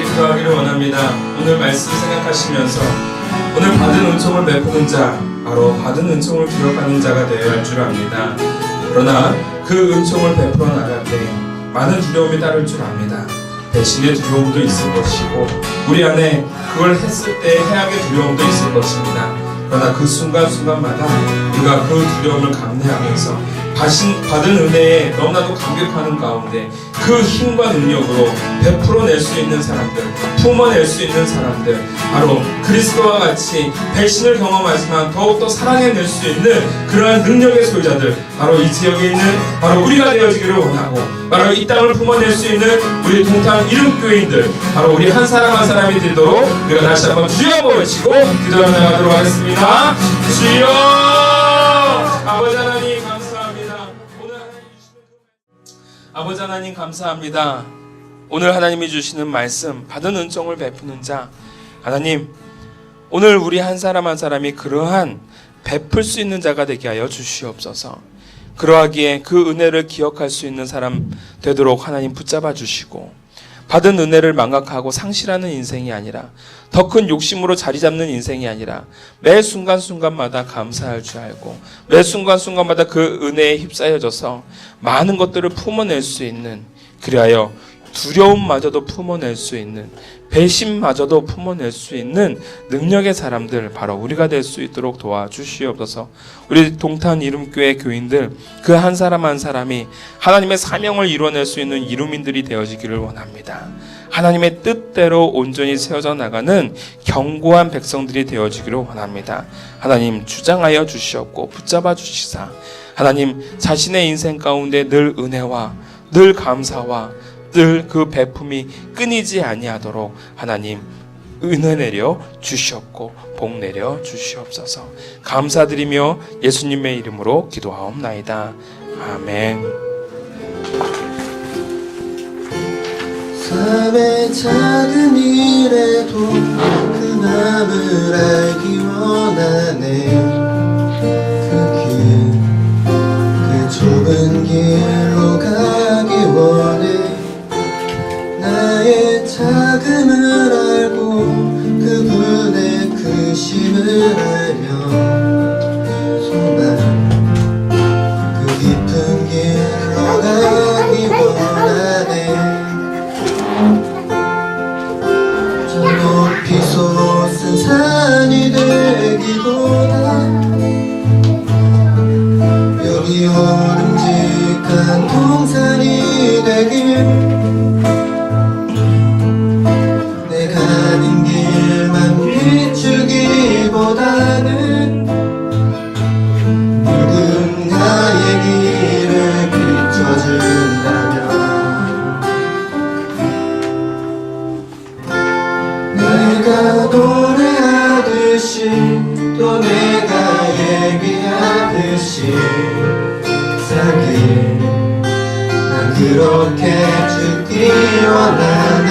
함께 기도하기를 원합니다. 오늘 말씀 생각하시면서 오늘 받은 은총을 베푸는 자, 바로 받은 은총을 기억하는 자가 되어야 할 줄 압니다. 그러나 그 은총을 베풀어 나갈 때 많은 두려움이 따를 줄 압니다. 배신의 두려움도 있을 것이고 우리 안에 그걸 했을 때 해악의 두려움도 있을 것입니다. 그러나 그 순간순간마다 우리가 그 두려움을 감내하면서 받은 은혜에 너무나도 감격하는 가운데 그 힘과 능력으로 베풀어낼 수 있는 사람들, 품어낼 수 있는 사람들, 바로 그리스도와 같이 배신을 경험하지만 더욱더 사랑해낼 수 있는 그러한 능력의 소유자들, 바로 이 지역에 있는 바로 우리가 되어지기를 원하고, 바로 이 땅을 품어낼 수 있는 우리 동탄 이름교인들, 바로 우리 한 사람 한 사람이 되도록 우리가 다시 한번 주여 외치고 기도를 나가도록 하겠습니다. 주여! 아버지 하나님 감사합니다. 아버지 하나님 감사합니다. 오늘 하나님이 주시는 말씀, 받은 은총을 베푸는 자, 하나님 오늘 우리 한 사람 한 사람이 그러한 베풀 수 있는 자가 되게 하여 주시옵소서. 그러하기에 그 은혜를 기억할 수 있는 사람 되도록 하나님 붙잡아 주시고, 받은 은혜를 망각하고 상실하는 인생이 아니라, 더 큰 욕심으로 자리 잡는 인생이 아니라 매 순간순간마다 감사할 줄 알고 매 순간순간마다 그 은혜에 휩싸여져서 많은 것들을 품어낼 수 있는, 그리하여 두려움마저도 품어낼 수 있는, 배신마저도 품어낼 수 있는 능력의 사람들, 바로 우리가 될 수 있도록 도와주시옵소서. 우리 동탄 이름교회 교인들 그 한 사람 한 사람이 하나님의 사명을 이뤄낼 수 있는 이루민들이 되어지기를 원합니다. 하나님의 뜻대로 온전히 세워져 나가는 견고한 백성들이 되어지기를 원합니다. 하나님 주장하여 주시옵고 붙잡아 주시사, 하나님 자신의 인생 가운데 늘 은혜와 늘 감사와 늘 그 베품이 끊이지 아니하도록 하나님 은혜 내려 주시옵고 복 내려 주시옵소서. 감사드리며 예수님의 이름으로 기도하옵나이다. 아멘. 삶의 작은 일에도 그 마음을 알기 원하네. 그 좁은 길로 가기 원해. 나의 작음을 알고 그분의 크심을 알며 소망 그 깊은 길로 가기 원하네. 저 높이 솟은 산이 되기보다 여기 오름직한 동산이 되길, 보다는 누군가의 길을 비춰준다면 내가 노래하듯이 또 내가 얘기하듯이 살길 난 그렇게 죽기 원하네.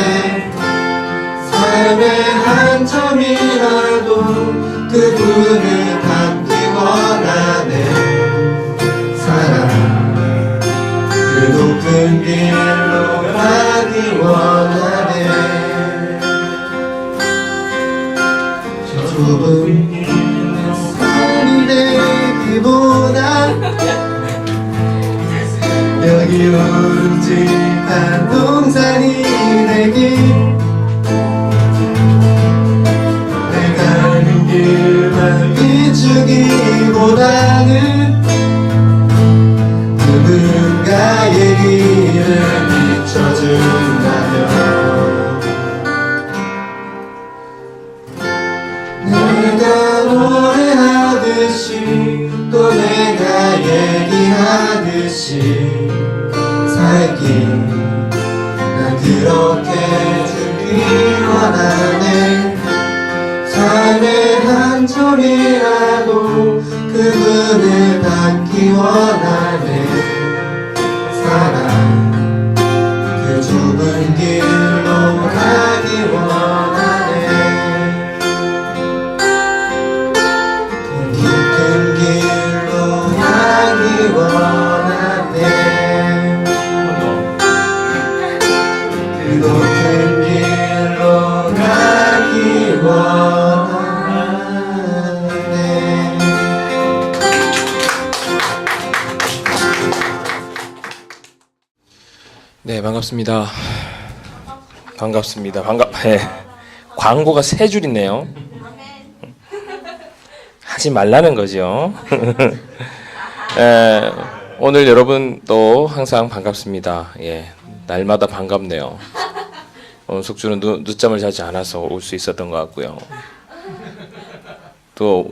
삶의 한 점이라도 그분을 닮기 원하네. 사랑 그 높은 길로 가기 원하네. 저 좁은 길로 산이 되기보다 여기 오름직한 동산이 되기, 길만 비추기보다는 누군가의 길을 비춰준다면 내가 노래하듯이 또 내가 얘기하듯이 살기 난 그렇게 주기 원하네. 삶의 한 점이라도 그분을 닮기 원하네. 사랑 그 좁은 길로 가기 원하네. 그 깊은 길로 가기 원하네. 그 높은 길로 네, 반갑습니다. 반갑습니다. 네. 광고가 3줄 있네요. 하지 말라는 거죠. 오늘 여러분 또 항상 반갑습니다. 예, 날마다 반갑네요. 오늘 숙주는 늦잠을 자지 않아서 올 수 있었던 것 같고요. 또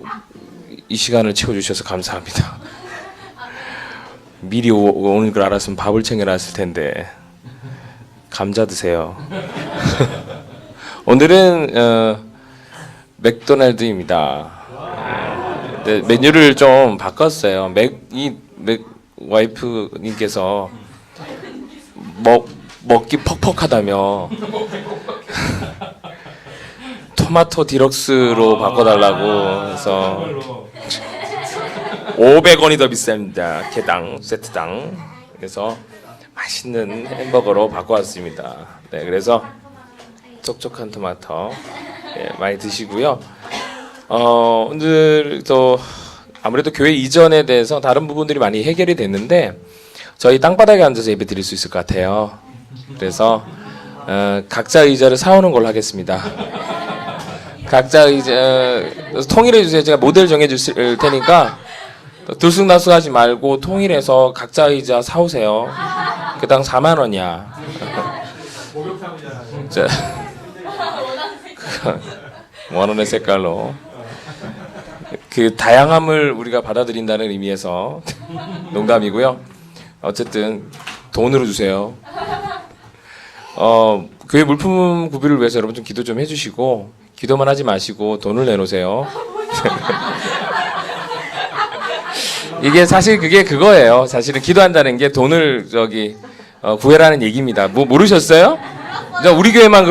이 시간을 채워주셔서 감사합니다. 미리 오는 걸 알았으면 밥을 챙겨놨을 텐데 감자 드세요. 오늘은 맥도날드입니다. 네, 메뉴를 좀 바꿨어요. 와이프님께서 먹기 퍽퍽하다며 토마토 디럭스로 바꿔달라고 해서 500원이 더 비쌉니다. 개당 세트당. 그래서 맛있는 햄버거로 바꿔왔습니다. 네, 그래서 촉촉한 토마토 많이 드시고요. 오늘 또 아무래도 교회 이전에 대해서 다른 부분들이 많이 해결이 됐는데 저희 땅바닥에 앉아서 예배 드릴 수 있을 것 같아요. 그래서 각자 의자를 사오는 걸로 하겠습니다. 각자 의자 통일해 주세요. 제가 모델 정해 주실 테니까 들쑥날쑥하지 말고 통일해서 각자 의자 사오세요. 그당 4만 원이야. 자, 5만 원의 색깔로 그 다양함을 우리가 받아들인다는 의미에서 농담이고요. 어쨌든 돈으로 주세요. 교회 물품 구비를 위해서 여러분 좀 기도 좀 해주시고 기도만 하지 마시고 돈을 내놓으세요. 이게 사실 그게 그거예요. 사실은 기도한다는 게 돈을 구해라는 얘기입니다. 뭐 모르셨어요? 우리 교회만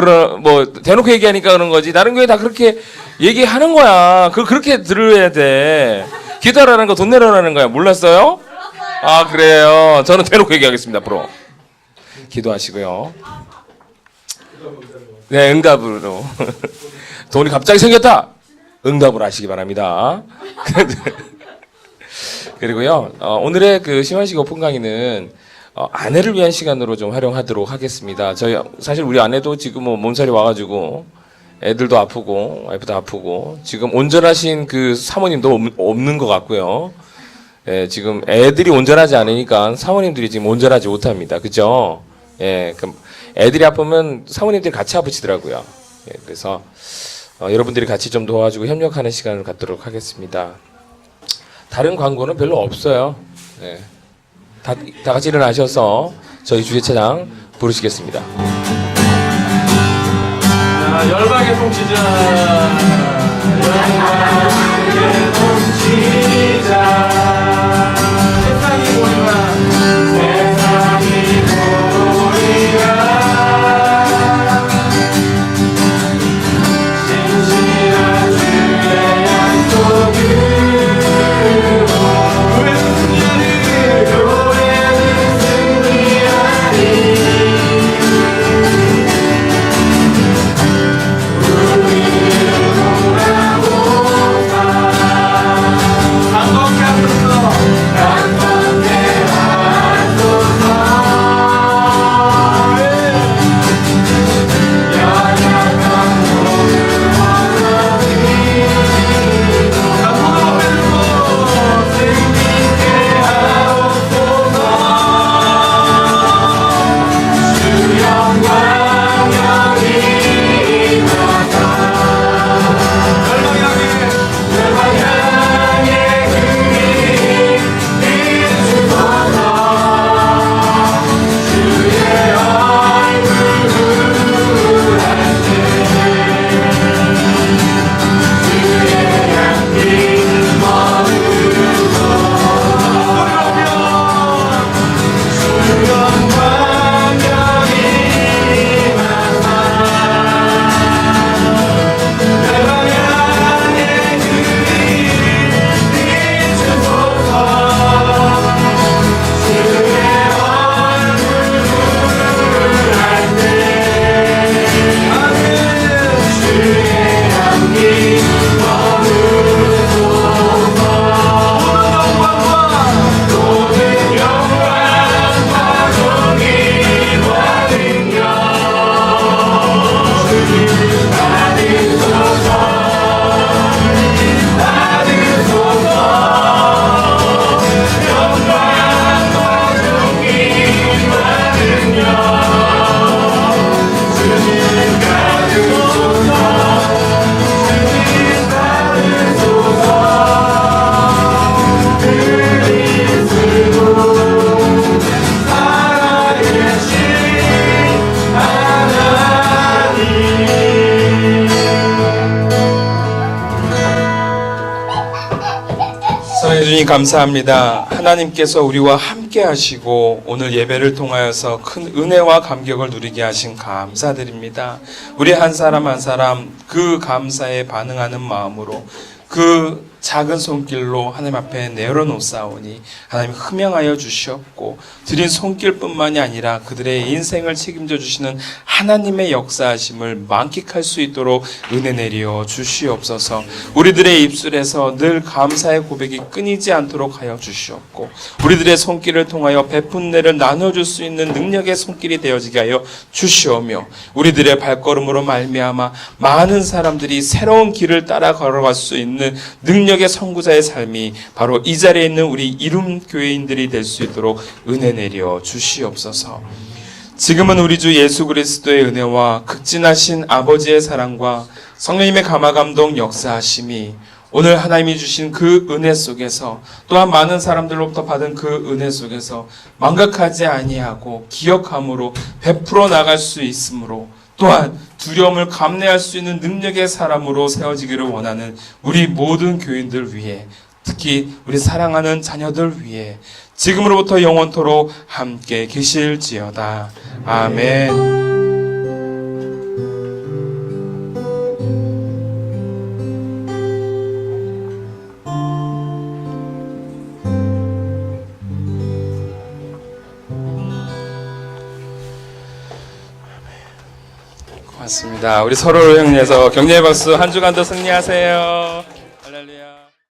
대놓고 얘기하니까 그런 거지. 다른 교회 다 그렇게 얘기하는 거야. 그렇게 들어야 돼. 기도하라는 거 돈 내라는 거야. 몰랐어요? 아, 그래요. 저는 대놓고 얘기하겠습니다. 앞으로 기도하시고요. 네, 응답으로. 돈이 갑자기 생겼다. 응답을 하시기 바랍니다. 그리고요, 오늘의 그 시원식 오픈 강의는 아내를 위한 시간으로 좀 활용하도록 하겠습니다. 사실 우리 아내도 지금 몸살이 와가지고 애들도 아프고 와이프도 아프고 지금 온전하신 그 사모님도 없는 것 같고요. 예, 지금 애들이 온전하지 않으니까 사모님들이 지금 온전하지 못합니다. 그죠? 예, 그럼 애들이 아프면 사모님들이 같이 아프시더라고요. 예, 그래서 여러분들이 같이 좀 도와주고 협력하는 시간을 갖도록 하겠습니다. 다른 광고는 별로 없어요. 예. 다 같이 일어나셔서 저희 주제차장 부르시겠습니다. 열방의 통치자, 열방의 통치자. 세상이 보리라, 세상이 보리라. 진실한 주의 약속으로 교회는 승리하리. 강건케 하소서. 주님 감사합니다. 하나님께서 우리와 함께 하시고 오늘 예배를 통하여서 큰 은혜와 감격을 누리게 하신 감사드립니다. 우리 한 사람 한 사람 그 감사에 반응하는 마음으로 그 작은 손길로 하나님 앞에 내려놓사오니 하나님 흠양하여 주시옵고 드린 손길뿐만이 아니라 그들의 인생을 책임져 주시는 하나님의 역사하심을 만끽할 수 있도록 은혜 내려 주시옵소서. 우리들의 입술에서 늘 감사의 고백이 끊이지 않도록 하여 주시옵고 우리들의 손길을 통하여 베푼 은혜를 나눠줄 수 있는 능력의 손길이 되어지게 하여 주시오며 우리들의 발걸음으로 말미암아 많은 사람들이 새로운 길을 따라 걸어갈 수 있는 능력의 선구자의 삶이 바로 이 자리에 있는 우리 이룸 교회인들이 될 수 있도록 은혜 내려 주시옵소서. 지금은 우리 주 예수 그리스도의 은혜와 극진하신 아버지의 사랑과 성령님의 감화감동 역사하심이 오늘 하나님이 주신 그 은혜 속에서 또한 많은 사람들로부터 받은 그 은혜 속에서 망각하지 아니하고 기억함으로 베풀어 나갈 수 있으므로 또한 두려움을 감내할 수 있는 능력의 사람으로 세워지기를 원하는 우리 모든 교인들 위해 특히 우리 사랑하는 자녀들 위해 지금으로부터 영원토록 함께 계실지어다. 아멘. 고맙습니다. 우리 서로를 향해서 격려의 박수. 한 주간도 승리하세요.